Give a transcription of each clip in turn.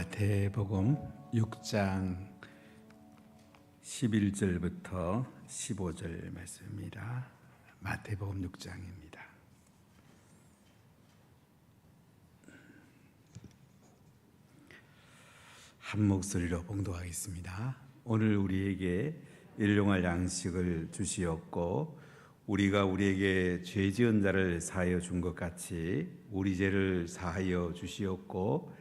마태복음 6장 11절부터 15절 말씀입니다. 마태복음 6장입니다. 한 목소리로 봉독하겠습니다. 오늘 우리에게 일용할 양식을 주시었고 우리가 우리에게 죄 지은 자를 사하여 준 것 같이 우리 죄를 사하여 주시었고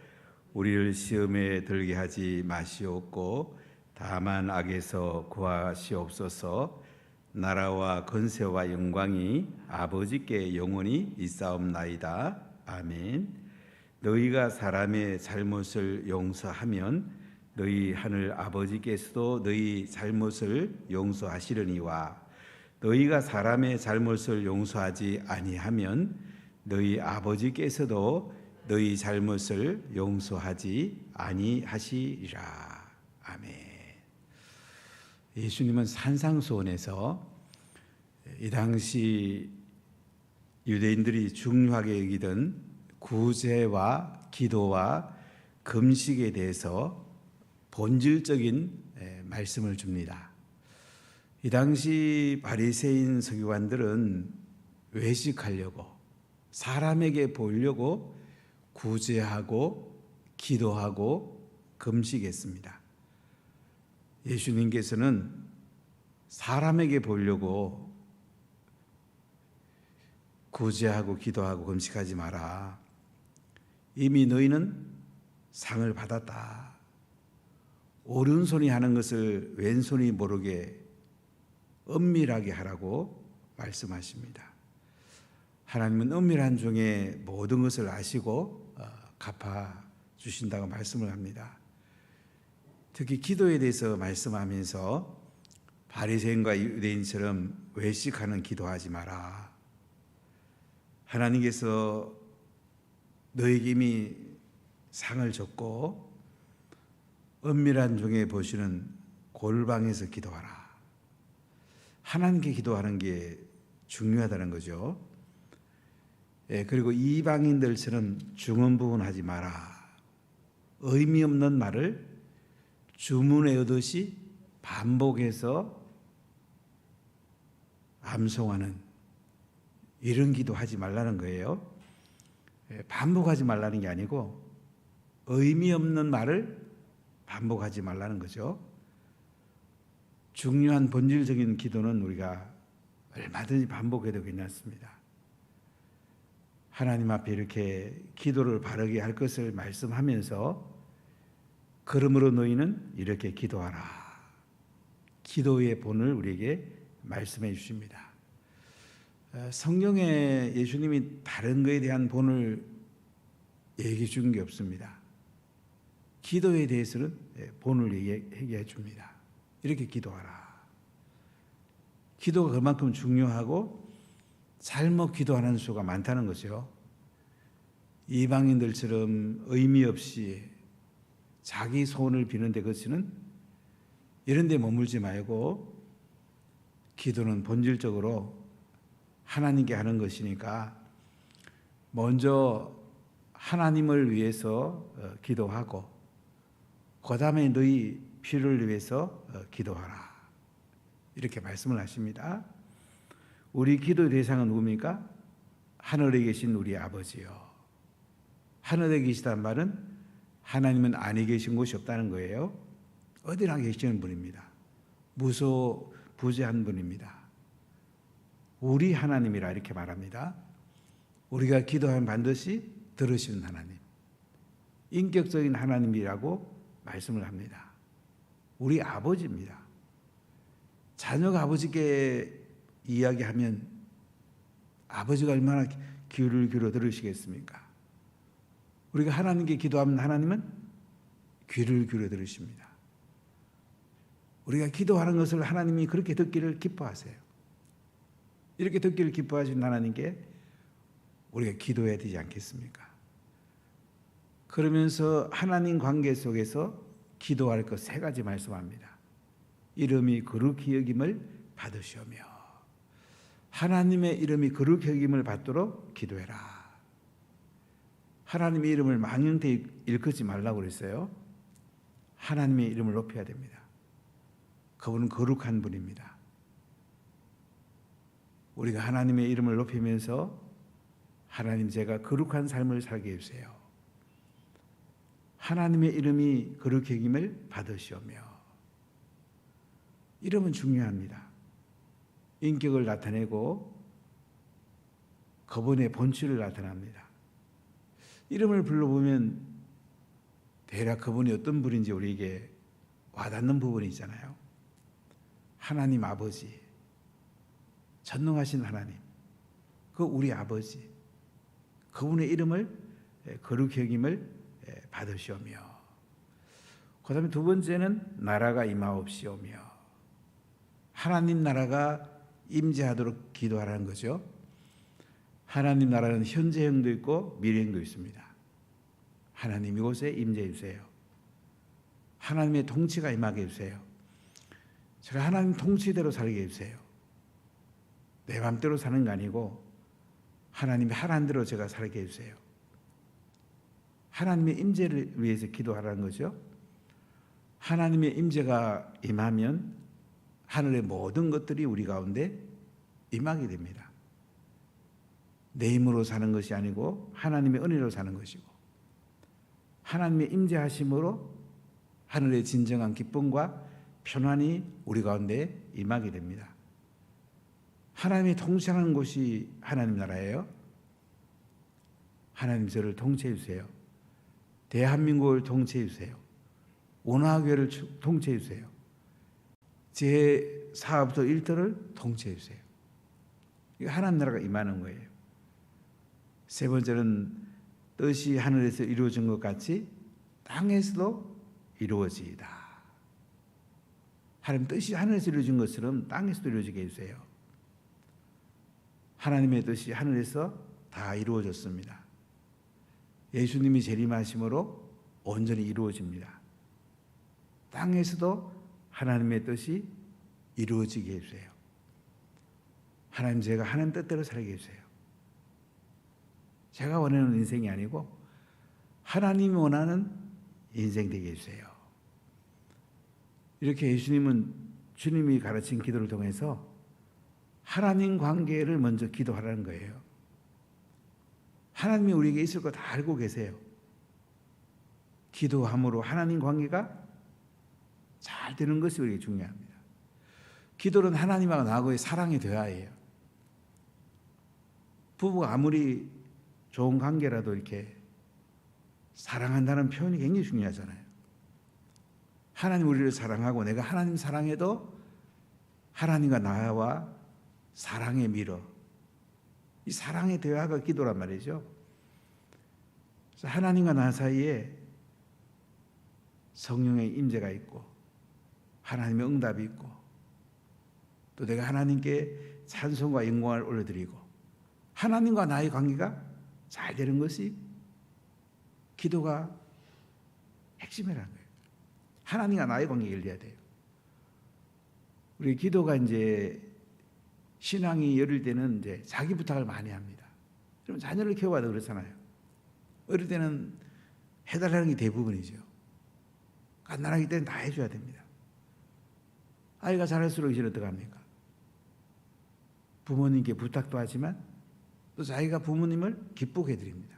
우리를 시험에 들게 하지 마시옵고 다만 악에서 구하시옵소서. 나라와 권세와 영광이 아버지께 영원히 있사옵나이다. 아멘. 너희가 사람의 잘못을 용서하면 너희 하늘 아버지께서도 너희 잘못을 용서하시려니와 너희가 사람의 잘못을 용서하지 아니하면 너희 아버지께서도 너희 잘못을 용서하지 아니하시리라. 아멘. 예수님은 산상수훈에서 이 당시 유대인들이 중요하게 여기던 구제와 기도와 금식에 대해서 본질적인 말씀을 줍니다. 이 당시 바리새인 서기관들은 외식하려고 사람에게 보이려고 구제하고 기도하고 금식했습니다. 예수님께서는 사람에게 보이려고 구제하고 기도하고 금식하지 마라. 이미 너희는 상을 받았다. 오른손이 하는 것을 왼손이 모르게 은밀하게 하라고 말씀하십니다. 하나님은 은밀한 중에 모든 것을 아시고 갚아주신다고 말씀을 합니다. 특히 기도에 대해서 말씀하면서 바리새인과 유대인처럼 외식하는 기도하지 마라. 하나님께서 너에게 이미 상을 줬고 은밀한 중에 보시는 골방에서 기도하라. 하나님께 기도하는 게 중요하다는 거죠. 그리고 이방인들처럼 중언부언하지 마라. 의미 없는 말을 주문외우듯이 반복해서 암송하는 이런 기도하지 말라는 거예요. 반복하지 말라는 게 아니고 의미 없는 말을 반복하지 말라는 거죠. 중요한 본질적인 기도는 우리가 얼마든지 반복해도 괜찮습니다. 하나님 앞에 이렇게 기도를 바르게 할 것을 말씀하면서 그러므로 너희는 이렇게 기도하라. 기도의 본을 우리에게 말씀해 주십니다. 성경에 예수님이 다른 것에 대한 본을 얘기해 준 게 없습니다. 기도에 대해서는 본을 얘기해 줍니다. 이렇게 기도하라. 기도가 그만큼 중요하고 잘못 기도하는 수가 많다는 거죠. 이방인들처럼 의미 없이 자기 소원을 비는데 그치는 이런 데 머물지 말고 기도는 본질적으로 하나님께 하는 것이니까 먼저 하나님을 위해서 기도하고 그 다음에 너희 필요를 위해서 기도하라. 이렇게 말씀을 하십니다. 우리 기도의 대상은 누굽니까? 하늘에 계신 우리 아버지요. 하늘에 계시다는 말은 하나님은 아니 계신 곳이 없다는 거예요. 어디나 계시는 분입니다. 무소부재한 분입니다. 우리 하나님이라 이렇게 말합니다. 우리가 기도하면 반드시 들으시는 하나님, 인격적인 하나님이라고 말씀을 합니다. 우리 아버지입니다. 자녀가 아버지께 이야기하면 아버지가 얼마나 귀를 기울여 들으시겠습니까? 우리가 하나님께 기도하면 하나님은 귀를 기울여 들으십니다. 우리가 기도하는 것을 하나님이 그렇게 듣기를 기뻐하세요. 이렇게 듣기를 기뻐하시는 하나님께 우리가 기도해야 되지 않겠습니까? 그러면서 하나님 관계 속에서 기도할 것 세 가지 말씀합니다. 이름이 거룩히 여김을 받으시오며 하나님의 이름이 거룩히 여김을 받도록 기도해라. 하나님의 이름을 망령되이 일컫지 말라고 그랬어요. 하나님의 이름을 높여야 됩니다. 그분은 거룩한 분입니다. 우리가 하나님의 이름을 높이면서 하나님 제가 거룩한 삶을 살게 해주세요. 하나님의 이름이 거룩히 여김을 받으시오며. 이름은 중요합니다. 인격을 나타내고 그분의 본질을 나타납니다. 이름을 불러보면 대략 그분이 어떤 분인지 우리에게 와닿는 부분이 있잖아요. 하나님 아버지, 전능하신 하나님, 그 우리 아버지, 그분의 이름을 거룩히 여김을 받으시오며, 그 다음에 두 번째는 나라가 임하옵시오며, 하나님 나라가 임재하도록 기도하라는 거죠. 하나님 나라는 현재형도 있고 미래형도 있습니다. 하나님 이곳에 임재해 주세요. 하나님의 통치가 임하게 해주세요. 제가 하나님 통치대로 살게 해주세요. 내 맘대로 사는 거 아니고 하나님이 하라는 대로 제가 살게 해주세요. 하나님의 임재를 위해서 기도하라는 거죠. 하나님의 임재가 임하면 하늘의 모든 것들이 우리 가운데 임하게 됩니다. 내 힘으로 사는 것이 아니고 하나님의 은혜로 사는 것이고, 하나님의 임재하심으로 하늘의 진정한 기쁨과 평안이 우리 가운데 임하게 됩니다. 하나님이 통치하는 곳이 하나님 나라예요. 하나님 저를 통치해 주세요. 대한민국을 통치해 주세요. 원화교회를 통치해 주세요. 제 사업부터 일터를 통치해 주세요. 이게 하나님 나라가 임하는 거예요. 세 번째는 뜻이 하늘에서 이루어진 것 같이 땅에서도 이루어지이다. 하나님 뜻이 하늘에서 이루어진 것처럼 땅에서도 이루어지게 해주세요. 하나님의 뜻이 하늘에서 다 이루어졌습니다. 예수님이 재림하심으로 온전히 이루어집니다. 땅에서도 하나님의 뜻이 이루어지게 해주세요. 하나님 제가 하나님 뜻대로 살게 해주세요. 제가 원하는 인생이 아니고 하나님이 원하는 인생 되게 해주세요. 이렇게 예수님은 주님이 가르친 기도를 통해서 하나님 관계를 먼저 기도하라는 거예요. 하나님이 우리에게 있을 거 다 알고 계세요. 기도함으로 하나님 관계가 잘 되는 것이 우리에게 중요합니다. 기도는 하나님하고 나하고의 사랑의 대화예요. 부부가 아무리 좋은 관계라도 이렇게 사랑한다는 표현이 굉장히 중요하잖아요. 하나님 우리를 사랑하고 내가 하나님 사랑해도 하나님과 나와 사랑의 미러, 이 사랑의 대화가 기도란 말이죠. 그래서 하나님과 나 사이에 성령의 임재가 있고 하나님의 응답이 있고 또 내가 하나님께 찬송과 영광을 올려드리고 하나님과 나의 관계가 잘 되는 것이 기도가 핵심이라는 거예요. 하나님과 나의 관계가 열려야 돼요. 우리 기도가 이제 신앙이 열릴 때는 이제 자기 부탁을 많이 합니다. 그럼 자녀를 키워봐도 그렇잖아요. 어릴 때는 해달라는 게 대부분이죠. 갓난아기 때는 다 해줘야 됩니다. 아이가 자랄수록 이제 어떡합니까? 부모님께 부탁도 하지만 또 자기가 부모님을 기쁘게 해드립니다.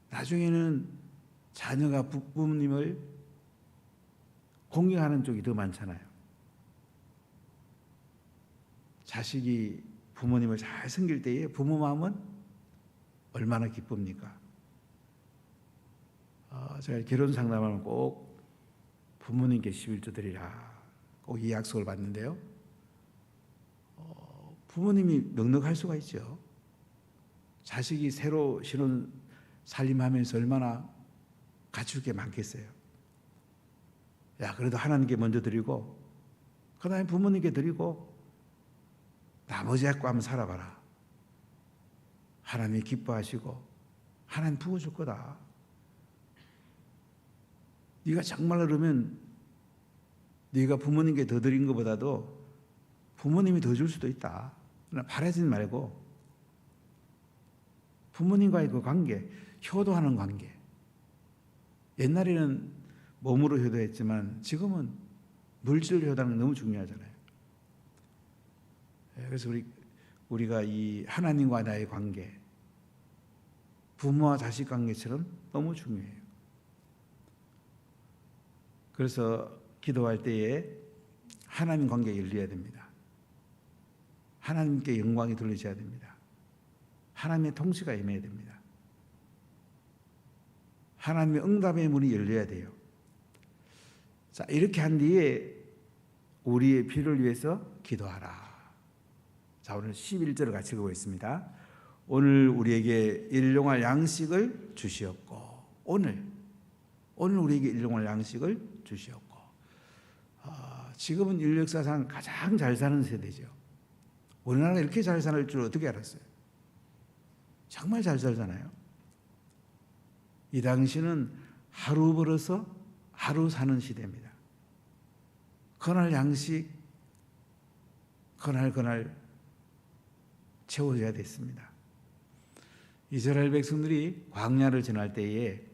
나중에는 자녀가 부모님을 공경하는 쪽이 더 많잖아요. 자식이 부모님을 잘 섬길 때에 부모 마음은 얼마나 기쁩니까? 제가 결혼 상담하면 꼭 부모님께 11조 드리라 꼭 이 약속을 받는데요. 부모님이 넉넉할 수가 있죠. 자식이 새로 신혼 살림하면서 얼마나 갖출 게 많겠어요. 야, 그래도 하나님께 먼저 드리고 그 다음에 부모님께 드리고 나머지 갖고 한번 살아봐라. 하나님이 기뻐하시고 하나님 부어줄 거다. 네가 정말로 그러면 네가 부모님께 더 드린 것보다도 부모님이 더 줄 수도 있다. 그러나 바라지 말고 부모님과의 그 관계, 효도하는 관계. 옛날에는 몸으로 효도했지만 지금은 물질로 효도하는 게 너무 중요하잖아요. 그래서 우리가 이 하나님과 나의 관계, 부모와 자식 관계처럼 너무 중요해요. 그래서 기도할 때에 하나님 관계에 열려야 됩니다. 하나님께 영광이 돌려져야 됩니다. 하나님의 통치가 임해야 됩니다. 하나님의 응답의 문이 열려야 돼요. 자, 이렇게 한 뒤에 우리의 필요를 위해서 기도하라. 자, 오늘 11절을 같이 읽어보겠습니다. 오늘 우리에게 일용할 양식을 주시옵고, 오늘 우리에게 일용할 양식을 주시옵고. 지금은 인류 역사상 가장 잘 사는 세대죠. 우리나라가 이렇게 잘 살 줄 어떻게 알았어요? 정말 잘 살잖아요. 이 당시는 하루 벌어서 하루 사는 시대입니다. 그날 양식, 그날 채워져야 됐습니다. 이스라엘 백성들이 광야를 지날 때에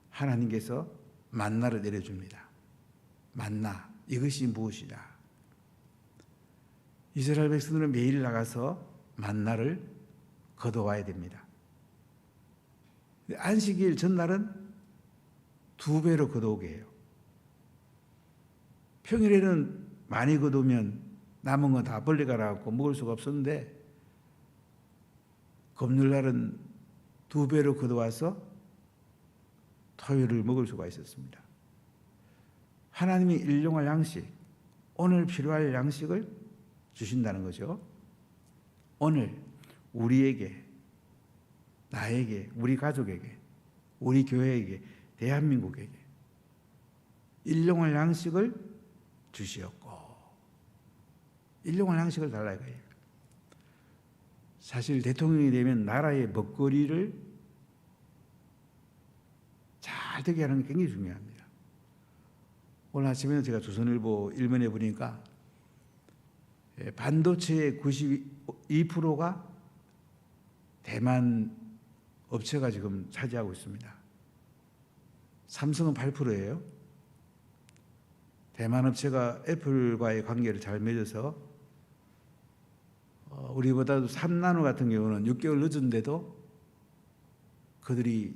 하나님께서 만나를 내려줍니다. 만나, 이것이 무엇이냐? 이스라엘 백성들은 매일 나가서 만나를 거둬와야 됩니다. 안식일 전날은 2배로 거둬오게 해요. 평일에는 많이 거두면 남은 거 다 벌레가 나갖고 먹을 수가 없었는데 금요일날은 2배로 거둬와서 토요일을 먹을 수가 있었습니다. 하나님이 일용할 양식, 오늘 필요할 양식을 주신다는 거죠. 오늘 우리에게, 나에게, 우리 가족에게, 우리 교회에게, 대한민국에게 일용할 양식을 주시옵고, 일용할 양식을 달라 이거예요. 사실 대통령이 되면 나라의 먹거리를 잘 되게 하는 게 굉장히 중요합니다. 오늘 아침에는 제가 조선일보 일면에 보니까 반도체의 92%가 대만 업체가 지금 차지하고 있습니다. 삼성은 8%예요. 대만 업체가 애플과의 관계를 잘 맺어서 우리보다도 3나노 같은 경우는 6개월 늦은데도 그들이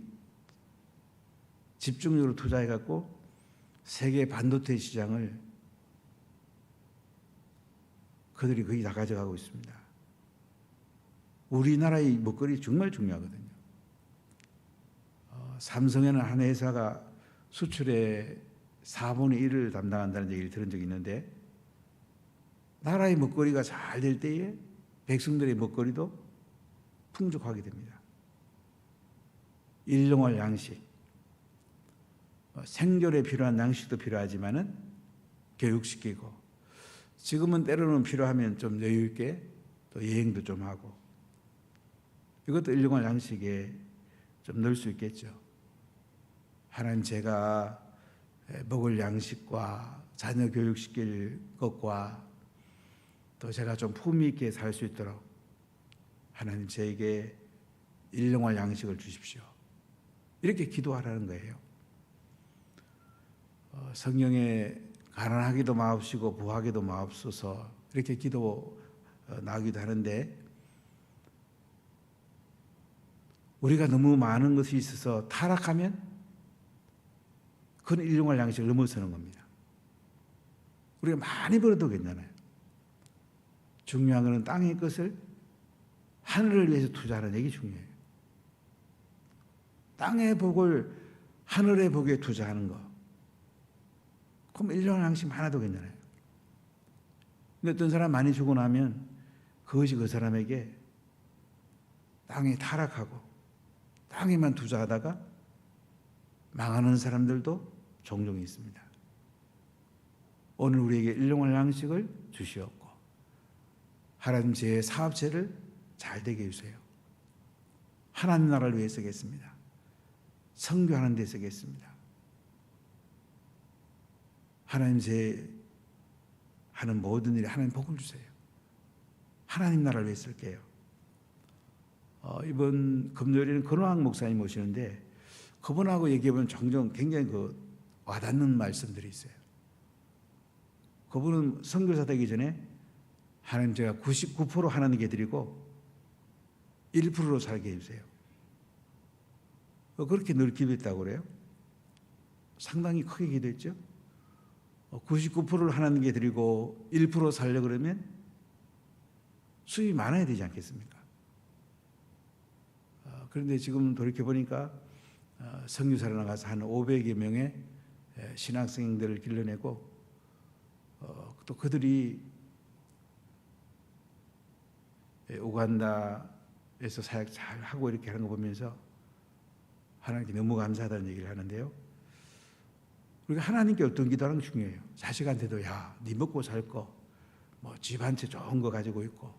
집중적으로 투자해갖고 세계 반도체 시장을 그들이 거의 다 가져가고 있습니다. 우리나라의 먹거리 정말 중요하거든요. 삼성에는 한 회사가 수출의 4분의 1을 담당한다는 얘기를 들은 적이 있는데, 나라의 먹거리가 잘 될 때에 백성들의 먹거리도 풍족하게 됩니다. 일용할 양식, 생존에 필요한 양식도 필요하지만은 교육시키고, 지금은 때로는 필요하면 좀 여유 있게 또 여행도 좀 하고, 이것도 일용할 양식에 좀 넣을 수 있겠죠. 하나님, 제가 먹을 양식과 자녀 교육시킬 것과 또 제가 좀 품위 있게 살 수 있도록 하나님 저에게 일용할 양식을 주십시오. 이렇게 기도하라는 거예요. 성경에 가난하기도 마옵시고 부하기도 마옵소서 이렇게 기도 나오기도 하는데, 우리가 너무 많은 것이 있어서 타락하면 그건 일용할 양식을 넘어서는 겁니다. 우리가 많이 벌어도 괜찮아요. 중요한 것은 땅의 것을 하늘을 위해서 투자하는 얘기 중요해요. 땅의 복을 하늘의 복에 투자하는 거. 그럼 일용할 양식 많아도 괜찮아요. 근데 어떤 사람 많이 주고 나면 그것이 그 사람에게 땅에 타락하고 땅에만 투자하다가 망하는 사람들도 종종 있습니다. 오늘 우리에게 일용할 양식을 주시옵고, 하나님 제 사업체를 잘 되게 해주세요. 하나님 나라를 위해 쓰겠습니다. 선교하는 데 쓰겠습니다. 하나님 제 하는 모든 일에 하나님 복을 주세요. 하나님 나라를 위해 쓸게요. 이번 금요일에는 권호학 목사님 오시는데 그분하고 얘기해보면 종종 굉장히 와닿는 말씀들이 있어요. 그분은 선교사 되기 전에 하나님 제가 99% 하나님께 드리고 1%로 살게 해주세요. 그렇게 늘 기도했다고 그래요. 상당히 크게 기도했죠. 99%를 하나님께 드리고 1% 살려 그러면 수입이 많아야 되지 않겠습니까? 그런데 지금 돌이켜보니까 선교사로 나가서 한 500여 명의 신학생들을 길러내고 또 그들이 우간다에서 사역 잘 하고 이렇게 하는 거 보면서 하나님께 너무 감사하다는 얘기를 하는데요. 우리가 하나님께 어떤 기도하는 게 중요해요. 자식한테도 야, 네 먹고 살 거, 뭐 집 한 채 좋은 거 가지고 있고,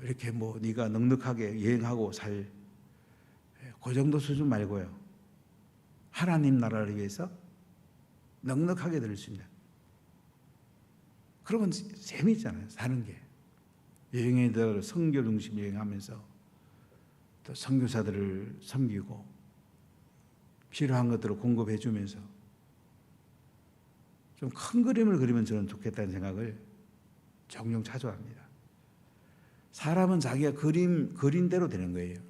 이렇게 뭐 네가 넉넉하게 여행하고 살, 그 정도 수준 말고요. 하나님 나라를 위해서 넉넉하게 드릴 수 있는. 그러면 재미있잖아요. 사는 게. 여행에들 선교 중심 여행하면서 또 선교사들을 섬기고 필요한 것들을 공급해 주면서 좀 큰 그림을 그리면 저는 좋겠다는 생각을 종종 자주 합니다. 사람은 자기가 그린 대로 되는 거예요.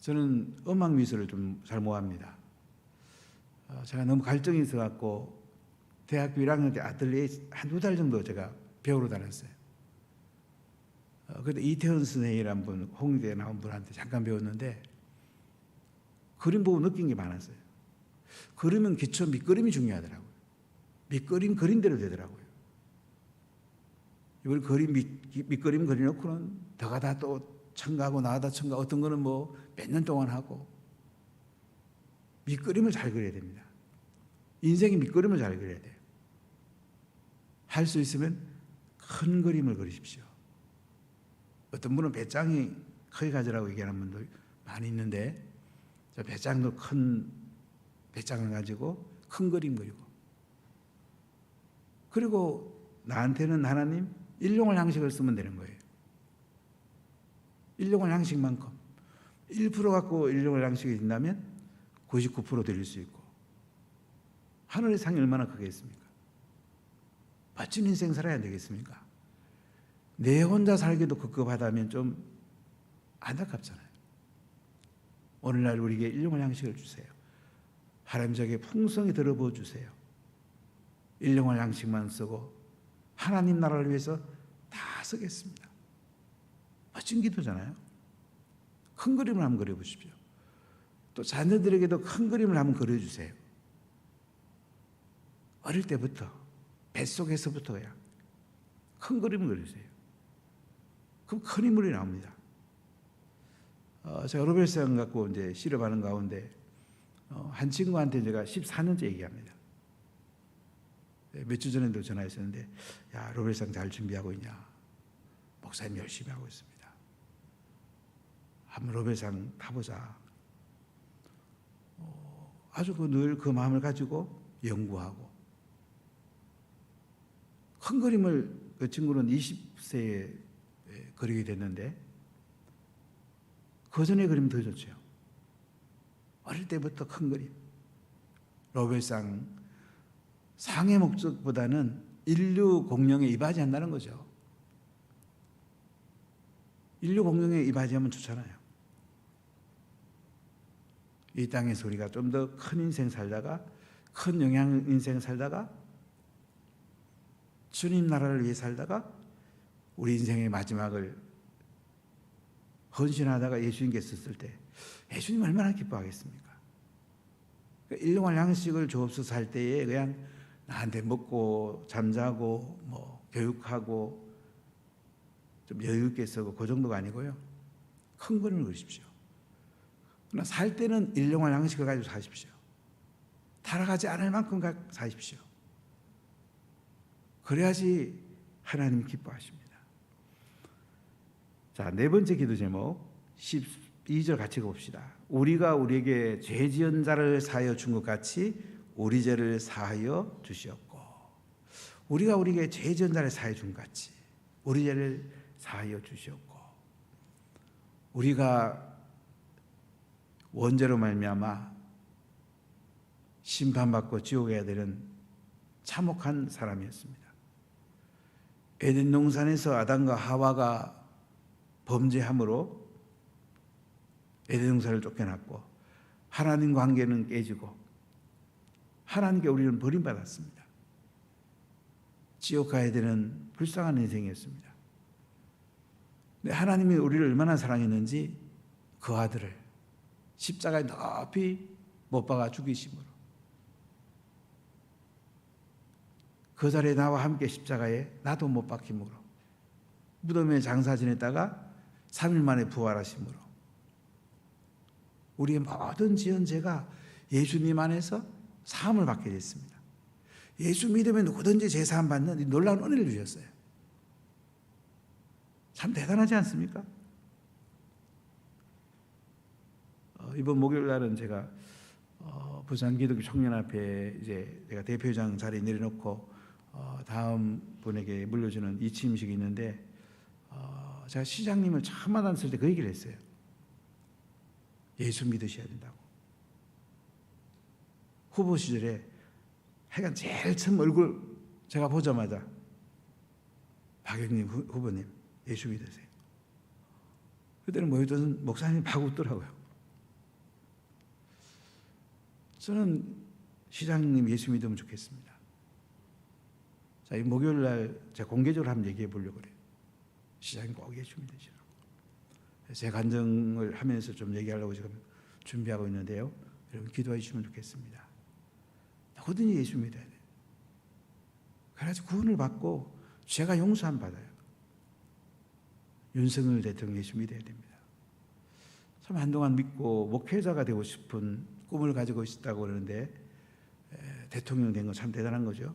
저는 음악 미술을 좀 잘 못합니다. 제가 너무 갈증이 있어갖고 대학교 1학년 때 아틀리에 한두 달 정도 제가 배우러 다녔어요. 그때 이태원 선생이라는 분, 홍대에 나온 분한테 잠깐 배웠는데 그림 보고 느낀 게 많았어요. 그림은 기초 밑그림이 중요하더라고요. 밑그림 그린 대로 되더라고요. 이걸 밑그림 그려놓고는 더가다 또 첨가하고 나가다 첨가, 어떤 거는 뭐 몇 년 동안 하고 밑그림을 잘 그려야 됩니다. 인생의 밑그림을 잘 그려야 돼요. 할 수 있으면 큰 그림을 그리십시오. 어떤 분은 배짱이 크게 가지라고 얘기하는 분도 많이 있는데 저 배짱도 큰 배짱을 가지고 큰 그림 그리고, 그리고 나한테는 하나님 일용할 양식을 쓰면 되는 거예요. 일용할 양식만큼 1% 갖고 일용할 양식이 된다면 99% 드릴 수 있고, 하늘의 상이 얼마나 크겠습니까? 멋진 인생 살아야 안 되겠습니까? 내 혼자 살기도 급급하다면 좀 안타깝잖아요. 오늘날 우리에게 일용할 양식을 주세요. 하나님 저에게 풍성히 들어부어 주세요. 일용할 양식만 쓰고 하나님 나라를 위해서 다 쓰겠습니다. 멋진 기도잖아요. 큰 그림을 한번 그려보십시오. 또 자녀들에게도 큰 그림을 한번 그려주세요. 어릴 때부터 뱃속에서부터 그냥 큰 그림을 그려주세요. 그럼 큰 인물이 나옵니다. 제가 로벨상 갖고 이제 실험하는 가운데 한 친구한테 제가 14년째 얘기합니다. 몇 주 전에도 전화했었는데, 야, 로벨상 잘 준비하고 있냐? 목사님 열심히 하고 있습니다. 한번 로벨상 타보자. 아주 늘 그 마음을 가지고 연구하고, 큰 그림을 그 친구는 20세에 그리게 됐는데 그 전에 그리면 더 좋죠. 어릴 때부터 큰 그림. 로벨상 상의 목적보다는 인류 공룡에 이바지한다는 거죠. 인류 공룡에 이바지하면 좋잖아요. 이 땅에서 우리가 좀 더 큰 인생 살다가, 큰 영향 인생 살다가, 주님 나라를 위해 살다가 우리 인생의 마지막을 헌신하다가 예수님께 썼을 때 예수님 얼마나 기뻐하겠습니까? 일용할 양식을 주옵소서 할 때에 그냥 나한테 먹고 잠자고 뭐 교육하고 좀 여유 있게 쓰고 그 정도가 아니고요. 큰 그림을 그리십시오. 그러나 살 때는 일용할 양식을 가지고 사십시오. 타락하지 않을 만큼 사십시오. 그래야지 하나님 기뻐하십니다. 자, 네 번째 기도 제목 12절 같이 봅시다. 우리가 우리에게 죄 지은 자를 사하여 준 것 같이 우리 죄를 사하여 주시옵고. 우리가 우리에게 죄 지은 자를 사하여 준 것 같이 우리 죄를 사하여 주시옵고. 우리가 원죄로 말미암아 심판받고 지옥에 가야 되는 참혹한 사람이었습니다. 에덴 동산에서 아담과 하와가 범죄함으로 에덴 동산을 쫓겨났고 하나님 관계는 깨지고 하나님께 우리는 버림받았습니다. 지옥 가야 되는 불쌍한 인생이었습니다. 근데 하나님이 우리를 얼마나 사랑했는지 그 아들을 십자가에 높이 못 박아 죽이심으로 그 자리에 나와 함께 십자가에 나도 못 박힘으로 무덤에 장사 지냈다가 3일 만에 부활하심으로 우리의 모든 지은 죄가 예수님 안에서 사함을 받게 됐습니다. 예수 믿으면 누구든지 죄 사함 받는 이 놀라운 은혜를 주셨어요. 참 대단하지 않습니까? 이번 목요일 날은 제가 부산 기독교 청년앞에 이제 내가 대표장 자리에 내려놓고 다음 분에게 물려주는 이침식이 있는데 제가 시장님을 처음 만났을 때 그 얘기를 했어요. 예수 믿으셔야 된다고. 후보 시절에 하여간 제일 처음 얼굴 제가 보자마자 박영림 후보님 예수 믿으세요. 그때는 모였던 목사님 막 웃더라고요. 저는 시장님 예수 믿으면 좋겠습니다. 자, 이 목요일 날 제가 공개적으로 한번 얘기해 보려고 그래요. 시장님 꼭 예수 믿으시라고. 제 간증을 하면서 좀 얘기하려고 지금 준비하고 있는데요. 여러분 기도해 주시면 좋겠습니다. 누구든지 예수 믿어야 돼요. 그래서 구원을 받고 죄가 용서함 받아요. 윤석열 대통령 예수 믿어야 됩니다. 참 한동안 믿고 목회자가 되고 싶은 꿈을 가지고 있었다고 그러는데 대통령 된 건 참 대단한 거죠.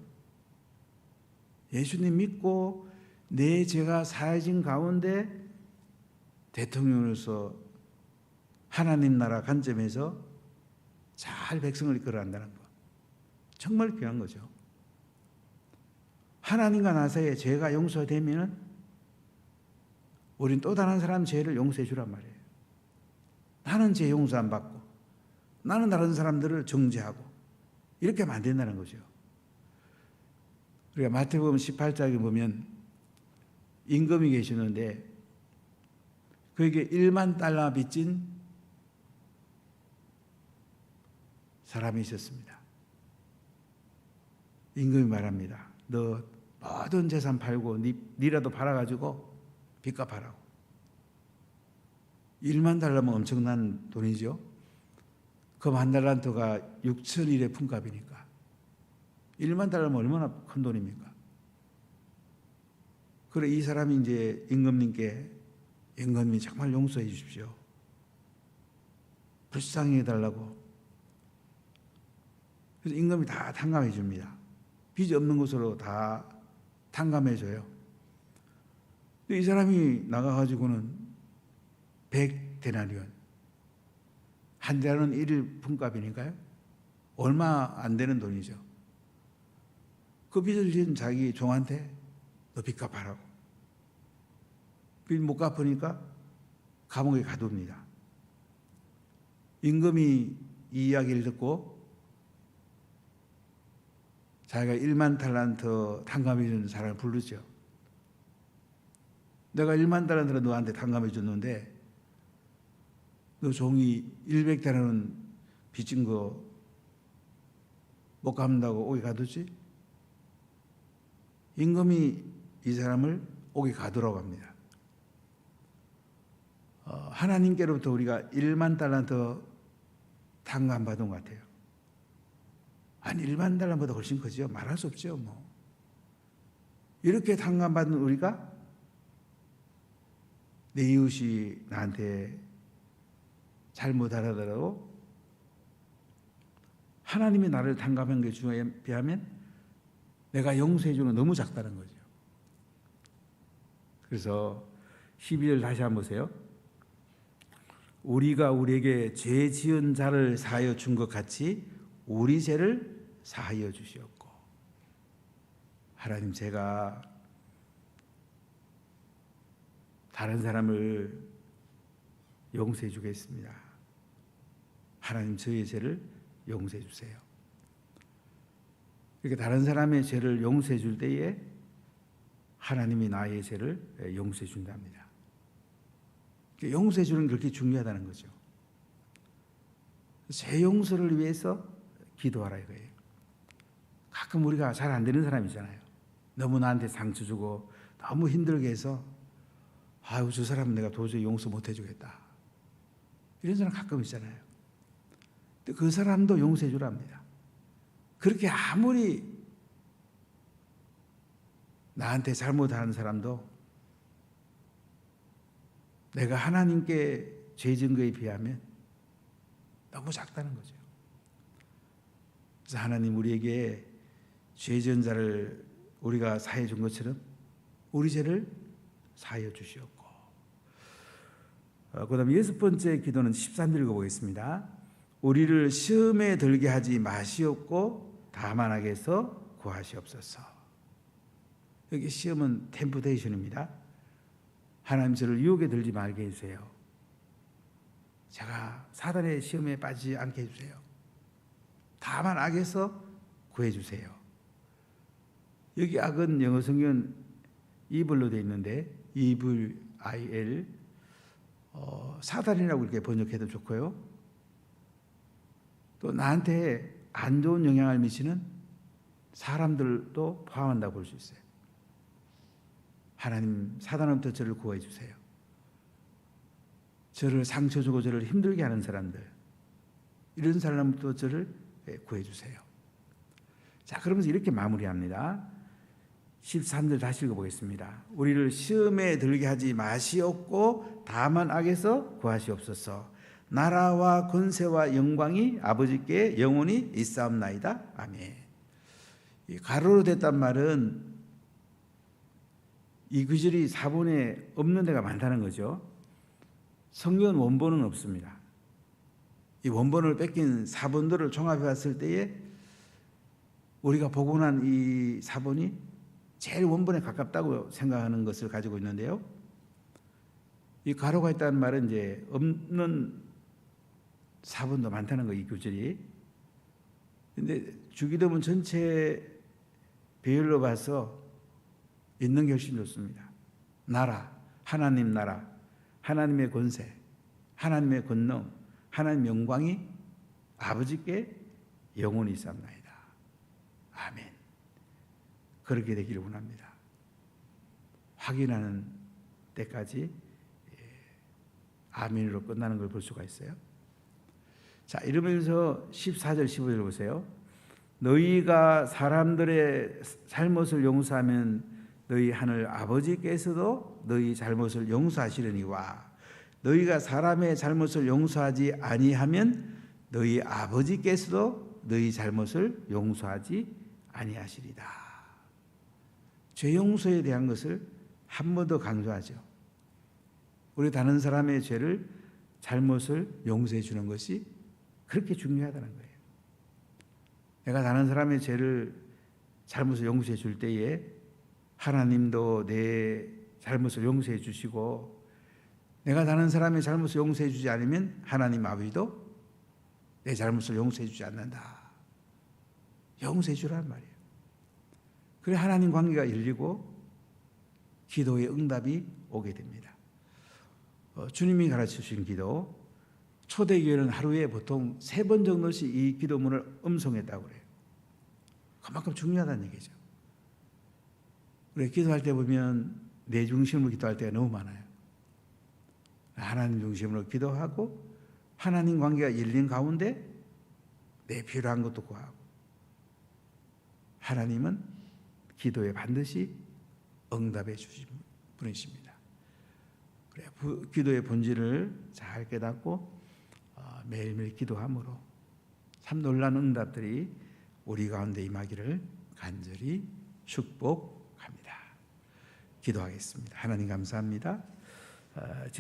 예수님 믿고 내 죄가 사해진 가운데 대통령으로서 하나님 나라 관점에서 잘 백성을 이끌어간다는 것. 정말 귀한 거죠. 하나님과 나 사이에 죄가 용서되면 우린 또 다른 사람 죄를 용서해 주란 말이에요. 나는 죄 용서 안 받고 나는 다른 사람들을 정죄하고 이렇게 하면 안 된다는 거죠. 우리가 마태복음 18장에 보면 임금이 계시는데 그에게 1만 달러 빚진 사람이 있었습니다. 임금이 말합니다. 너 모든 재산 팔고 니라도 팔아가지고 빚 갚아라고. 1만 달러면 엄청난 돈이죠. 그럼 한 달란트가 6,000일의 품값이니까 1만 달러면 얼마나 큰 돈입니까? 그래 이 사람이 이제 임금님께 임금님 정말 용서해 주십시오. 불쌍히 해달라고. 그래서 임금이 다 탕감해 줍니다. 빚이 없는 것으로 다 탕감해 줘요. 이 사람이 나가가지고는 100데나리온 한 달은 1일 품값이니까요. 얼마 안 되는 돈이죠. 그 빚을 진 자기 종한테 너 빚 갚아라고. 빚 못 갚으니까 감옥에 가둡니다. 임금이 이 이야기를 듣고 자기가 1만 달란트 탕감해 주는 사람을 부르죠. 내가 1만 달란트를 너한테 탕감해 줬는데 너 종이 100달러는 빚진 거 못 갚는다고 옥에 가두지? 임금이 이 사람을 옥에 가두라고 합니다. 하나님께로부터 우리가 1만 달란트 탕감받은 것 같아요. 아니 1만 달러보다 훨씬 크죠. 말할 수 없죠. 뭐 이렇게 탕감받은 우리가 내 이웃이 나한테 잘못하더라도 하나님이 나를 탕감한 것에 비하면 내가 용서해 주는 건 너무 작다는 거죠. 그래서 12절 다시 한번 보세요. 우리가 우리에게 죄 지은 자를 사하여 준 것 같이 우리 죄를 사하여 주시옵고. 하나님 제가 다른 사람을 용서해 주겠습니다. 하나님 저의 죄를 용서해 주세요. 이렇게 다른 사람의 죄를 용서해 줄 때에 하나님이 나의 죄를 용서해 준답니다. 용서해 주는 게 그렇게 중요하다는 거죠. 죄 용서를 위해서 기도하라 이거예요. 가끔 우리가 잘 안 되는 사람이잖아요. 너무 나한테 상처 주고 너무 힘들게 해서 아유 저 사람은 내가 도저히 용서 못 해주겠다. 이런 사람 가끔 있잖아요. 근데 그 사람도 용서해 주랍니다. 그렇게 아무리 나한테 잘못하는 사람도 내가 하나님께 죄 증거에 비하면 너무 작다는 거죠. 그래서 하나님 우리에게 죄 지은 자를 우리가 사해 준 것처럼 우리 죄를 사하여 주시옵고, 그 다음에 6번째 기도는 13절 읽어보겠습니다. 우리를 시험에 들게 하지 마시옵고 다만 악에서 구하시옵소서. 여기 시험은 템프테이션입니다. 하나님 저를 유혹에 들지 말게 해주세요. 제가 사단의 시험에 빠지지 않게 해주세요. 다만 악에서 구해주세요. 여기 악은 영어 성경은 evil로 되어 있는데 evil, il, 사단이라고 이렇게 번역해도 좋고요. 또 나한테 안 좋은 영향을 미치는 사람들도 포함한다고 볼 수 있어요. 하나님 사단으로부터 저를 구해 주세요. 저를 상처 주고 저를 힘들게 하는 사람들, 이런 사람부터 저를 구해 주세요. 자, 그러면서 이렇게 마무리합니다. 13절 다시 읽어보겠습니다. 우리를 시험에 들게 하지 마시옵고 다만 악에서 구하시옵소서. 나라와 권세와 영광이 아버지께 영원히 있사옵나이다. 아멘. 이 가로로 됐단 말은 이 구절이 사본에 없는 데가 많다는 거죠. 성경 원본은 없습니다. 이 원본을 뺏긴 사본들을 종합해 봤을 때에 우리가 보고 난 이 사본이 제일 원본에 가깝다고 생각하는 것을 가지고 있는데요. 이 가로가 있다는 말은 이제 없는 사본도 많다는 거예요, 이 구절이. 근데 주기도문 전체 배열로 봐서 있는 게 훨씬 좋습니다. 나라, 하나님 나라, 하나님의 권세, 하나님의 권능, 하나님의 영광이 아버지께 영원히 있사옵나이다. 아멘. 그렇게 되기를 원합니다. 확인하는 때까지 아멘으로 끝나는 걸 볼 수가 있어요. 자, 이러면서 14절 15절 보세요. 너희가 사람들의 잘못을 용서하면 너희 하늘 아버지께서도 너희 잘못을 용서하시려니와 너희가 사람의 잘못을 용서하지 아니하면 너희 아버지께서도 너희 잘못을 용서하지 아니하시리다. 죄 용서에 대한 것을 한 번 더 강조하죠. 우리 다른 사람의 죄를 잘못을 용서해 주는 것이 그렇게 중요하다는 거예요. 내가 다른 사람의 죄를 잘못을 용서해 줄 때에 하나님도 내 잘못을 용서해 주시고, 내가 다른 사람의 잘못을 용서해 주지 않으면 하나님 아버지도 내 잘못을 용서해 주지 않는다. 용서해 주란 말이에요. 그래 하나님 관계가 열리고 기도의 응답이 오게 됩니다. 주님이 가르쳐 주신 기도, 초대교회는 하루에 보통 3번 정도씩 이 기도문을 음성했다고 그래요. 그만큼 중요하다는 얘기죠. 우리 기도할 때 보면 내 중심으로 기도할 때가 너무 많아요. 하나님 중심으로 기도하고 하나님 관계가 열린 가운데 내 필요한 것도 구하고, 하나님은 기도에 반드시 응답해 주신 분이십니다. 그래, 기도의 본질을 잘 깨닫고 매일매일 기도함으로 참 놀라운 응답들이 우리 가운데 임하기를 간절히 축복합니다. 기도하겠습니다. 하나님 감사합니다.